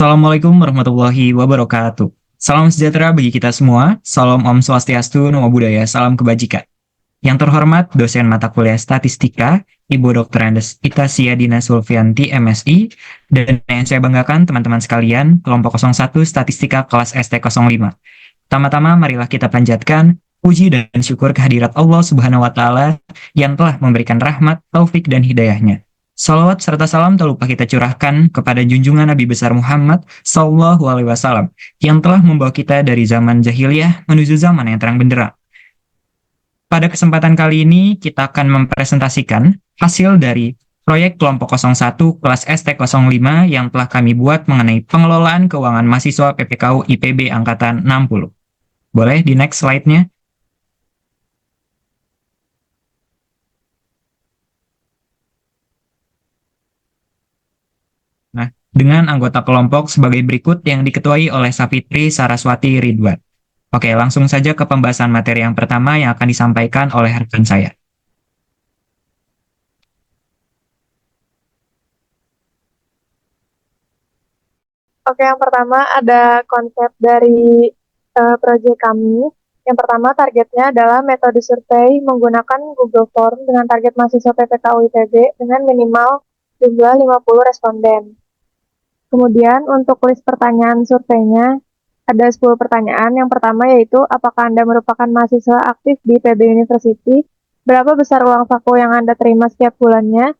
Assalamualaikum warahmatullahi wabarakatuh. Salam sejahtera bagi kita semua. Salam Om Swastiastu, Namo Buddhaya, salam kebajikan. Yang terhormat dosen mata kuliah Statistika, Ibu Dr. Andes Ita Siadina Sulfianti, MSI, dan yang saya banggakan teman-teman sekalian, kelompok 01 Statistika kelas ST05. Pertama-tama marilah kita panjatkan puji dan syukur kehadirat Allah Subhanahu wa Ta'ala yang telah memberikan rahmat, taufik, dan hidayahnya. Salawat serta salam tak lupa kita curahkan kepada junjungan Nabi besar Muhammad Sallallahu Alaihi Wasallam yang telah membawa kita dari zaman jahiliyah menuju zaman yang terang benderang. Pada kesempatan kali ini kita akan mempresentasikan hasil dari proyek kelompok 01 kelas ST05 yang telah kami buat mengenai pengelolaan keuangan mahasiswa PPKU IPB angkatan 60. Boleh di next slide-nya? Nah, dengan anggota kelompok sebagai berikut yang diketuai oleh Safitri Saraswati Ridwan. Oke, langsung saja ke pembahasan materi yang pertama yang akan disampaikan oleh rekan saya. Oke, yang pertama ada konsep dari proyek kami. Yang pertama targetnya adalah metode survei menggunakan Google Form dengan target mahasiswa PPKU IPB dengan minimal jumlah 50 responden. Kemudian untuk list pertanyaan surveinya ada 10 pertanyaan. Yang pertama yaitu apakah Anda merupakan mahasiswa aktif di PB University? Berapa besar uang saku yang Anda terima setiap bulannya?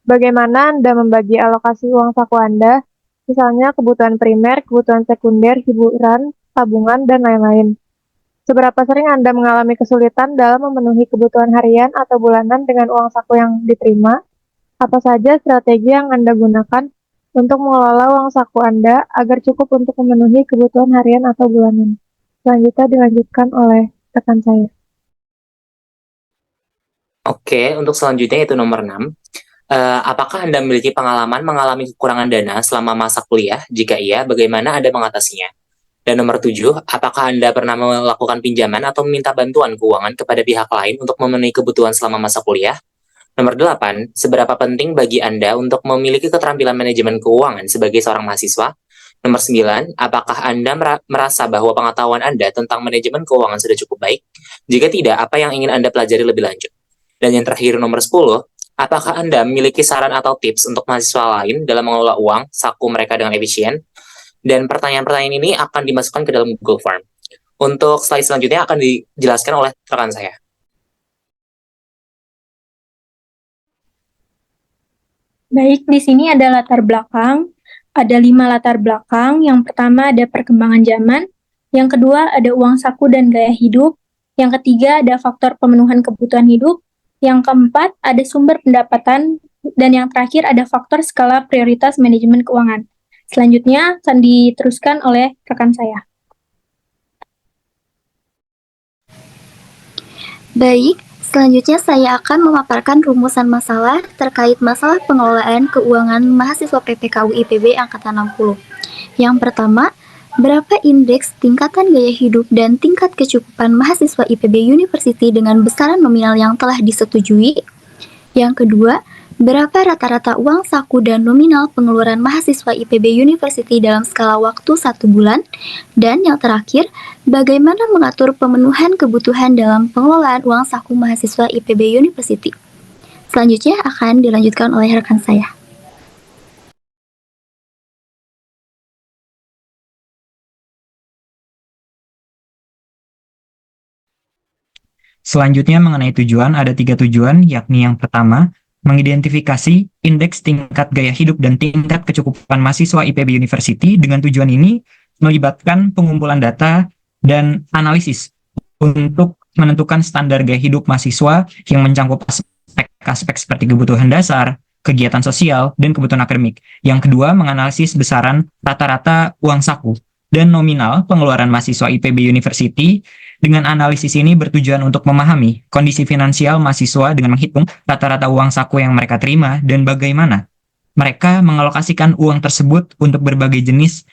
Bagaimana Anda membagi alokasi uang saku Anda? Misalnya kebutuhan primer, kebutuhan sekunder, hiburan, tabungan, dan lain-lain. Seberapa sering Anda mengalami kesulitan dalam memenuhi kebutuhan harian atau bulanan dengan uang saku yang diterima? Apa saja strategi yang Anda gunakan untuk mengelola uang saku Anda agar cukup untuk memenuhi kebutuhan harian atau bulanan? Selanjutnya dilanjutkan oleh rekan saya. Oke, untuk selanjutnya itu nomor 6. Apakah Anda memiliki pengalaman mengalami kekurangan dana selama masa kuliah? Jika iya, bagaimana Anda mengatasinya? Dan nomor 7, apakah Anda pernah melakukan pinjaman atau meminta bantuan keuangan kepada pihak lain untuk memenuhi kebutuhan selama masa kuliah? Nomor 8, seberapa penting bagi Anda untuk memiliki keterampilan manajemen keuangan sebagai seorang mahasiswa? Nomor 9, apakah Anda merasa bahwa pengetahuan Anda tentang manajemen keuangan sudah cukup baik? Jika tidak, apa yang ingin Anda pelajari lebih lanjut? Dan yang terakhir nomor 10, apakah Anda memiliki saran atau tips untuk mahasiswa lain dalam mengelola uang saku mereka dengan efisien? Dan pertanyaan-pertanyaan ini akan dimasukkan ke dalam Google Form. Untuk slide selanjutnya akan dijelaskan oleh rekan saya. Baik, di sini ada latar belakang. Ada 5 latar belakang. Yang pertama ada perkembangan zaman. Yang kedua ada uang saku dan gaya hidup. Yang ketiga ada faktor pemenuhan kebutuhan hidup. Yang keempat, ada sumber pendapatan, dan yang terakhir ada faktor skala prioritas manajemen keuangan. Selanjutnya akan diteruskan oleh rekan saya. Baik, selanjutnya saya akan memaparkan rumusan masalah terkait masalah pengelolaan keuangan mahasiswa PPKU IPB Angkatan 60. Yang pertama, berapa indeks tingkatan gaya hidup dan tingkat kecukupan mahasiswa IPB University dengan besaran nominal yang telah disetujui? Yang kedua, berapa rata-rata uang saku dan nominal pengeluaran mahasiswa IPB University dalam skala waktu 1 bulan? Dan yang terakhir, bagaimana mengatur pemenuhan kebutuhan dalam pengelolaan uang saku mahasiswa IPB University? Selanjutnya akan dilanjutkan oleh rekan saya. Selanjutnya mengenai tujuan, ada 3 tujuan, yakni yang pertama, mengidentifikasi indeks tingkat gaya hidup dan tingkat kecukupan mahasiswa IPB University. Dengan tujuan ini melibatkan pengumpulan data dan analisis untuk menentukan standar gaya hidup mahasiswa yang mencakup aspek-aspek seperti kebutuhan dasar, kegiatan sosial, dan kebutuhan akademik. Yang kedua, menganalisis besaran rata-rata uang saku dan nominal pengeluaran mahasiswa IPB University. Dengan analisis ini bertujuan untuk memahami kondisi finansial mahasiswa dengan menghitung rata-rata uang saku yang mereka terima dan bagaimana mereka mengalokasikan uang tersebut untuk berbagai jenis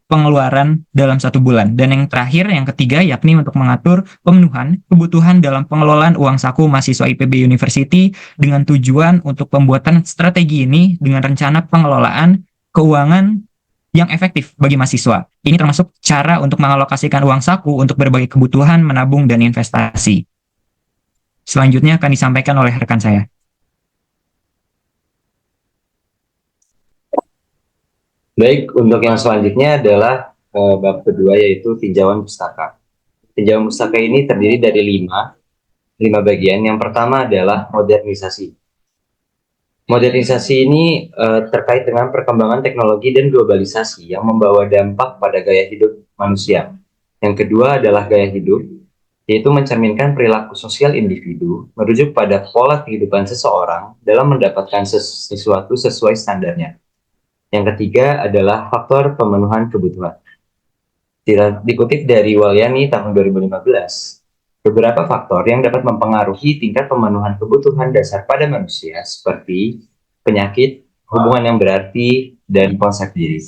pengeluaran dalam 1 bulan. Dan yang terakhir, yang ketiga, yakni untuk mengatur pemenuhan kebutuhan dalam pengelolaan uang saku mahasiswa IPB University dengan tujuan untuk pembuatan strategi ini dengan rencana pengelolaan keuangan yang efektif bagi mahasiswa. Ini termasuk cara untuk mengalokasikan uang saku untuk berbagai kebutuhan, menabung, dan investasi. Selanjutnya akan disampaikan oleh rekan saya. Baik, untuk yang selanjutnya adalah bab kedua, yaitu tinjauan pustaka. Tinjauan pustaka ini terdiri dari lima bagian. Yang pertama adalah modernisasi. Modernisasi ini terkait dengan perkembangan teknologi dan globalisasi yang membawa dampak pada gaya hidup manusia. Yang kedua adalah gaya hidup, yaitu mencerminkan perilaku sosial individu, merujuk pada pola kehidupan seseorang dalam mendapatkan sesuatu sesuai standarnya. Yang ketiga adalah faktor pemenuhan kebutuhan. Dikutip dari Walyani tahun 2015, beberapa faktor yang dapat mempengaruhi tingkat pemenuhan kebutuhan dasar pada manusia seperti penyakit, hubungan yang berarti, dan konsep diri.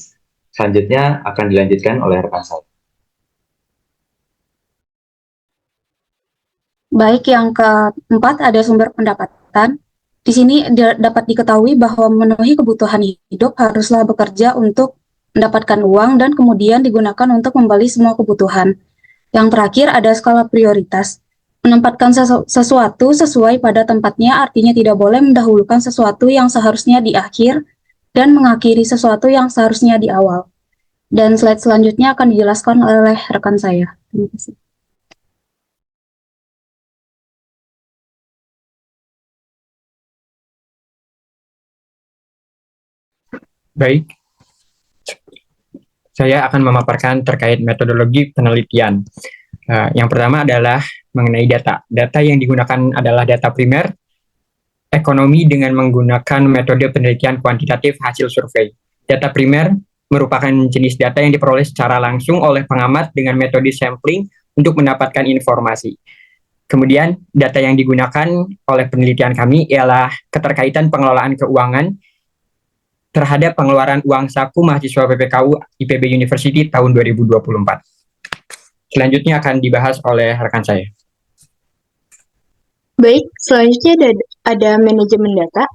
Selanjutnya akan dilanjutkan oleh rekan saya. Baik, yang keempat ada sumber pendapatan. Di sini dapat diketahui bahwa memenuhi kebutuhan hidup haruslah bekerja untuk mendapatkan uang dan kemudian digunakan untuk membeli semua kebutuhan. Yang terakhir ada skala prioritas. Menempatkan sesuatu sesuai pada tempatnya artinya tidak boleh mendahulukan sesuatu yang seharusnya di akhir dan mengakhiri sesuatu yang seharusnya di awal. Dan slide selanjutnya akan dijelaskan oleh rekan saya. Terima kasih. Baik, saya akan memaparkan terkait metodologi penelitian. Yang pertama adalah mengenai data. Data yang digunakan adalah data primer, ekonomi dengan menggunakan metode penelitian kuantitatif hasil survei. Data primer merupakan jenis data yang diperoleh secara langsung oleh pengamat dengan metode sampling untuk mendapatkan informasi. Kemudian, data yang digunakan oleh penelitian kami ialah keterkaitan pengelolaan keuangan terhadap pengeluaran uang saku mahasiswa PPKU IPB University tahun 2024. Selanjutnya akan dibahas oleh rekan saya. Baik, selanjutnya ada manajemen data.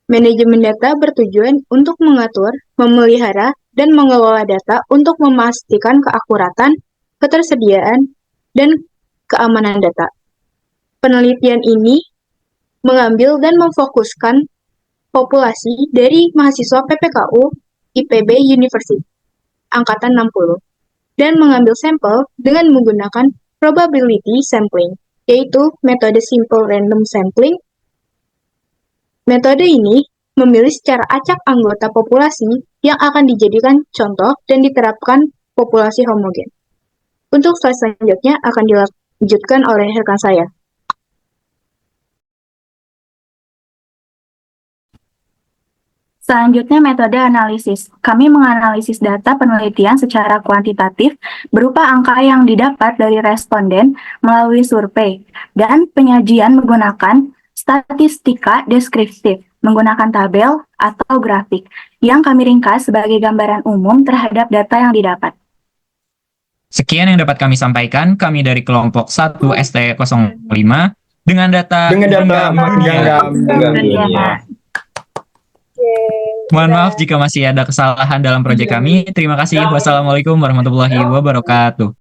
Manajemen data bertujuan untuk mengatur, memelihara, dan mengelola data untuk memastikan keakuratan, ketersediaan, dan keamanan data. Penelitian ini mengambil dan memfokuskan populasi dari mahasiswa PPKU IPB University angkatan 60 dan mengambil sampel dengan menggunakan probability sampling, yaitu metode simple random sampling. Metode ini memilih secara acak anggota populasi yang akan dijadikan contoh dan diterapkan populasi homogen. Untuk slide selanjutnya akan dilanjutkan oleh rekan saya. Selanjutnya, metode analisis. Kami menganalisis data penelitian secara kuantitatif berupa angka yang didapat dari responden melalui survei dan penyajian menggunakan statistika deskriptif, menggunakan tabel atau grafik yang kami ringkas sebagai gambaran umum terhadap data yang didapat. Sekian yang dapat kami sampaikan, kami dari kelompok 1 ST05 dengan data menggenggam dunia. Mohon maaf jika masih ada kesalahan dalam proyek kami. Terima kasih. Wassalamualaikum warahmatullahi wabarakatuh.